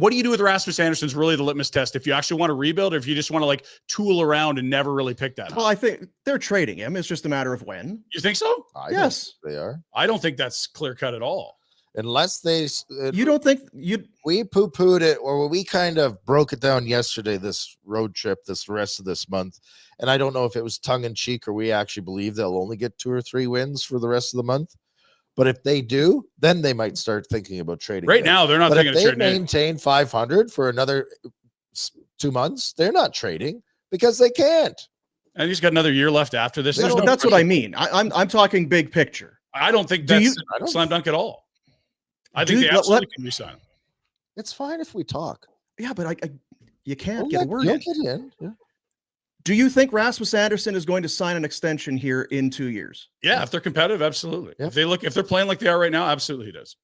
what do you do with Rasmus Andersson is really the litmus test. If you actually want to rebuild, or if you just want to like tool around and never really pick that up. Well, I think they're trading him. It's just a matter of when. You think so? Yes, they are. I don't think that's clear cut at all. Unless they, you don't think we poo-pooed it, or we kind of broke it down yesterday, this road trip, this rest of this month. And I don't know if it was tongue in cheek or we actually believe they'll only get 2 or 3 wins for the rest of the month. But if they do, then they might start thinking about trading. Right now, they're not but thinking if of trading. They maintain 500 for another 2 months. They're not trading because they can't. And he's got another year left after this. That's what I mean. I'm talking big picture. I don't think that's a slam dunk at all. I think they absolutely can resign him. It's fine if we talk. Yeah, but you can't get a word in. Get in. Yeah. Do you think Rasmus Andersson is going to sign an extension here in 2 years? Yeah, if they're competitive, absolutely. Yep. If they're playing like they are right now, absolutely he does.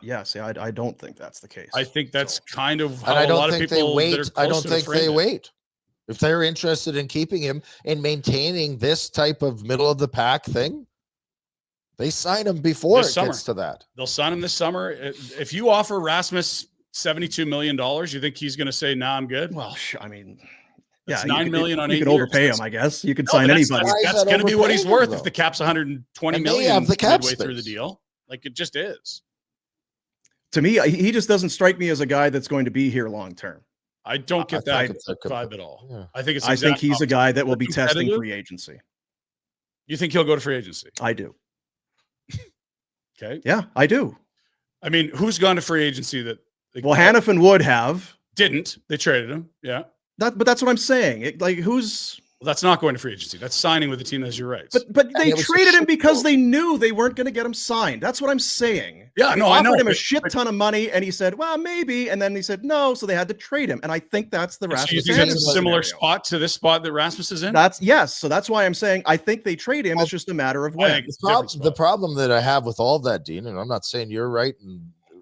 Yeah, see, I don't think that's the case. I think that's kind of how a lot of people wait. I don't think they wait. If they're interested in keeping him and maintaining this type of middle of the pack thing, they sign him before it gets to that. They'll sign him this summer. If you offer Rasmus $72 million, you think he's going to say, "Nah, I'm good"? Well, I mean, that's $9 million on 8 years. You can overpay him, I guess. You can sign anybody. That's going to be what he's worth if the cap's 120 million midway through the deal. Like it just is. To me, he just doesn't strike me as a guy that's going to be here long term. I don't get that vibe at all. Yeah. I think he's a guy that will be testing free agency. You think he'll go to free agency? I do. Okay. Yeah, I do. I mean, who's gone to free agency that? Well, Hannafin would have. Didn't. They traded him. Yeah. But that's what I'm saying. Who's? Well, that's not going to free agency. That's signing with the team that has your rights. But they traded him because they knew they weren't going to get him signed. That's what I'm saying. Yeah, they offered him a shit ton of money, and he said, "Well, maybe," and then he said no, so they had to trade him. And I think that's the Rasmus. So you think that's a similar spot to this spot that Rasmus is in? Yes. So that's why I'm saying I think they trade him. It's just a matter of when. The problem that I have with all of that, Dean, and I'm not saying you're right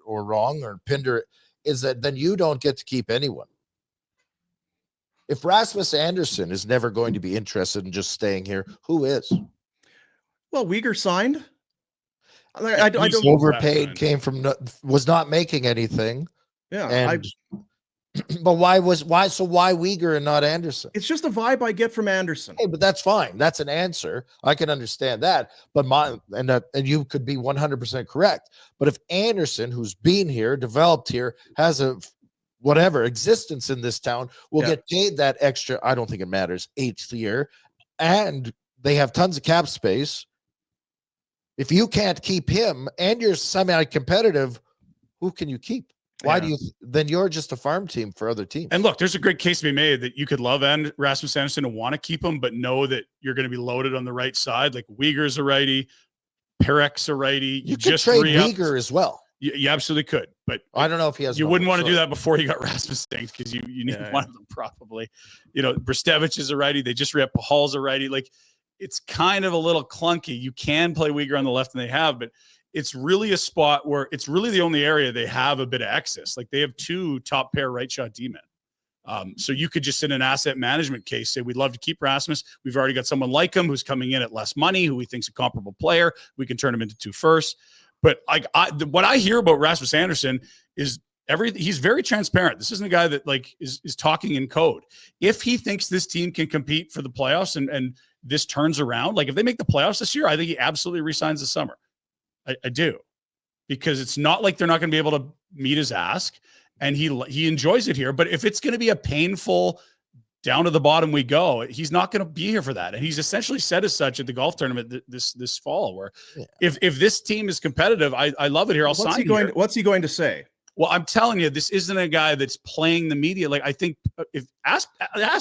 or wrong or Pinder, is that then you don't get to keep anyone. If Rasmus Andersson is never going to be interested in just staying here, who is? Well, Uyghur signed. I don't overpaid, was not making anything. Yeah. But why Uyghur and not Andersson? It's just a vibe I get from Andersson. Hey, but that's fine. That's an answer. I can understand that. But and you could be 100% correct. But if Andersson, who's been here, developed here, has a whatever existence in this town, will get paid that extra, I don't think it matters, 8th year, and they have tons of cap space. If you can't keep him and you're semi-competitive, who can you keep? Why do you then you're just a farm team for other teams? And look, there's a great case to be made that you could love Rasmus Andersson and want to keep him, but know that you're going to be loaded on the right side. Like Uyghur's a righty, Perek's a righty. You could trade Uyghur as well. You absolutely could, but I don't know if he has. You wouldn't want to do that before you got Rasmus Stanks because you need one of them probably. Brestevich is a righty. They just re-up Hall's a righty. Like it's kind of a little clunky. You can play Uyghur on the left, and they have, but it's really a spot where it's really the only area they have a bit of excess. Like they have 2 top pair right shot D-men. So you could just in an asset management case say, we'd love to keep Rasmus. We've already got someone like him who's coming in at less money, who we think's a comparable player. We can turn him into 2 firsts. But what I hear about Rasmus Andersson is he's very transparent. This isn't a guy that is talking in code. If he thinks this team can compete for the playoffs and this turns around, like if they make the playoffs this year, I think he absolutely resigns this summer. I do, because it's not like they're not going to be able to meet his ask, and he enjoys it here. But if it's going to be a painful down to the bottom we go, he's not going to be here for that. And he's essentially said as such at the golf tournament this fall, where if this team is competitive, I love it here. What's he going to say? Well, I'm telling you, this isn't a guy that's playing the media. Like I think ask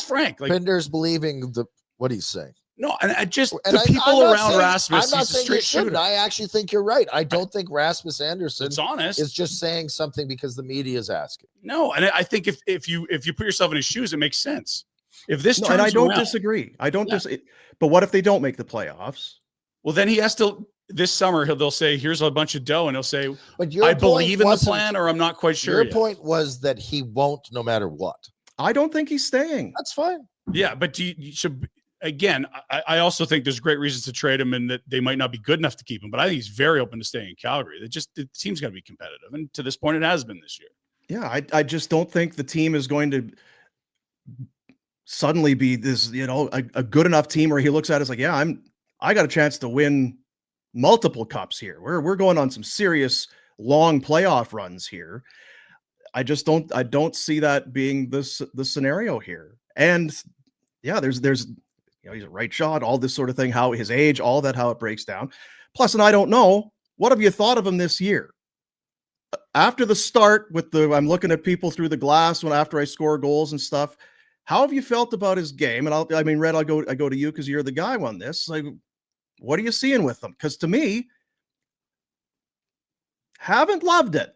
Frank. Like Pinder's believing what he's saying. No, and the people around Rasmus. I'm not saying you shouldn't. I actually think you're right. I don't think Rasmus Andersson is just saying something because the media is asking. No, and I think if you put yourself in his shoes, it makes sense. If this turns and I don't around, disagree. I don't disagree. But what if they don't make the playoffs? Well, then he has to. This summer, they'll say, "Here's a bunch of dough," and he'll say, "I believe in the plan," or "I'm not quite sure." Your point was that he won't, no matter what. I don't think he's staying. That's fine. Yeah, but you should. Again, I also think there's great reasons to trade him and that they might not be good enough to keep him. But I think he's very open to staying in Calgary. The team's got to be competitive. And to this point, it has been this year. Yeah, I just don't think the team is going to suddenly be this, a good enough team where he looks at it as like, yeah, I got a chance to win multiple cups here. We're going on some serious long playoff runs here. I don't see that being the scenario here. And yeah, there's he's a right shot, all this sort of thing, how his age, all that, how it breaks down. Plus, and I don't know, what have you thought of him this year? After the start with I'm looking at people through the glass after I score goals and stuff. How have you felt about his game? And Rhett, I go to you because you're the guy on this. Like, what are you seeing with him? Because to me, haven't loved it.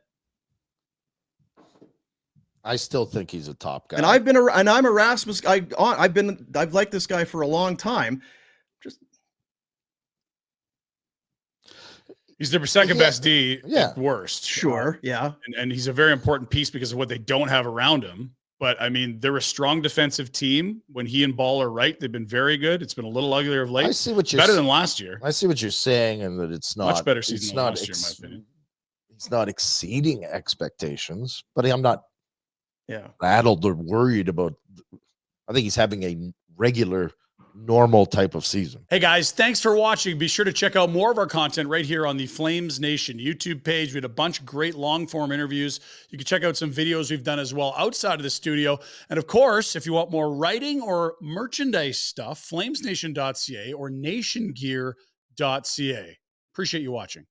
I still think he's a top guy. And I'm a Rasmus guy. I've liked this guy for a long time. He's their second best D at worst. Sure. Yeah. And he's a very important piece because of what they don't have around him. But I mean, they're a strong defensive team. When he and Ball are right, they've been very good. It's been a little uglier of late. I see what you're better than last year. I see what you're saying, and that it's not much better season than last year, in my opinion. He's not exceeding expectations, but I'm not rattled or worried about. I think he's having a regular, normal type of season. Hey guys, thanks for watching. Be sure to check out more of our content right here on the Flames Nation YouTube page. We had a bunch of great long form interviews. You can check out some videos we've done as well outside of the studio. And of course, if you want more writing or merchandise stuff, flamesnation.ca or nationgear.ca. Appreciate you watching.